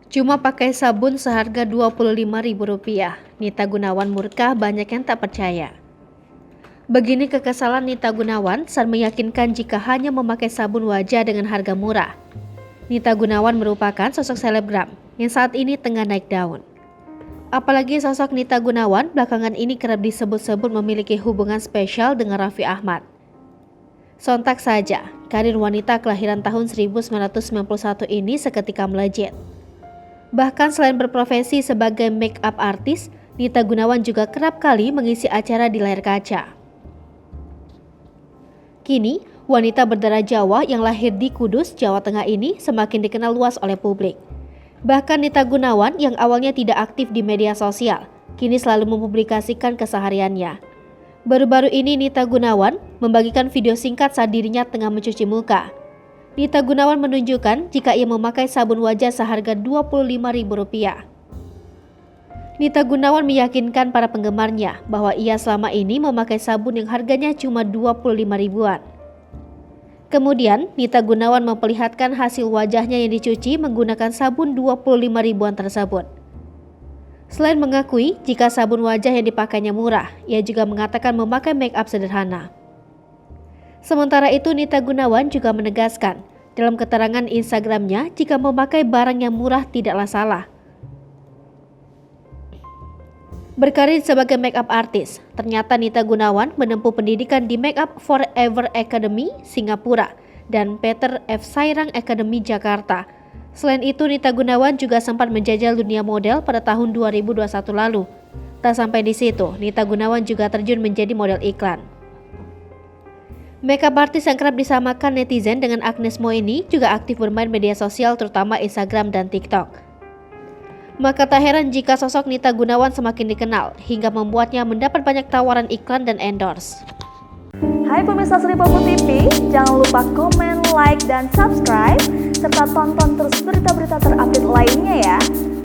Cuma pakai sabun seharga Rp25.000. Nita Gunawan murka, banyak yang tak percaya. Begini kekesalan Nita Gunawan saat meyakinkan jika hanya memakai sabun wajah dengan harga murah. Nita Gunawan merupakan sosok selebgram yang saat ini tengah naik daun. Apalagi sosok Nita Gunawan belakangan ini kerap disebut-sebut memiliki hubungan spesial dengan Raffi Ahmad. Sontak saja, karir wanita kelahiran tahun 1991 ini seketika melejit. Bahkan selain berprofesi sebagai make-up artis, Nita Gunawan juga kerap kali mengisi acara di layar kaca. Kini, wanita berdarah Jawa yang lahir di Kudus, Jawa Tengah ini semakin dikenal luas oleh publik. Bahkan Nita Gunawan yang awalnya tidak aktif di media sosial, kini selalu mempublikasikan kesehariannya. Baru-baru ini Nita Gunawan membagikan video singkat saat dirinya tengah mencuci muka. Nita Gunawan menunjukkan jika ia memakai sabun wajah seharga Rp25.000. Nita Gunawan meyakinkan para penggemarnya bahwa ia selama ini memakai sabun yang harganya cuma Rp25.000-an. Kemudian, Nita Gunawan memperlihatkan hasil wajahnya yang dicuci menggunakan sabun Rp25.000-an tersebut. Selain mengakui jika sabun wajah yang dipakainya murah, ia juga mengatakan memakai make-up sederhana. Sementara itu, Nita Gunawan juga menegaskan dalam keterangan Instagramnya jika memakai barang yang murah tidaklah salah. Berkarir sebagai makeup artis, ternyata Nita Gunawan menempuh pendidikan di Makeup Forever Academy, Singapura, dan Peter F. Sairang Academy, Jakarta. Selain itu, Nita Gunawan juga sempat menjajal dunia model pada tahun 2021 lalu. Tak sampai di situ, Nita Gunawan juga terjun menjadi model iklan. Makeup artis yang kerap disamakan netizen dengan Agnes Mo ini juga aktif bermain media sosial terutama Instagram dan TikTok. Maka tak heran jika sosok Nita Gunawan semakin dikenal hingga membuatnya mendapat banyak tawaran iklan dan endorse. Hai pemirsa Sri Popo TV, jangan lupa komen, like, dan subscribe serta tonton terus berita-berita terupdate lainnya ya.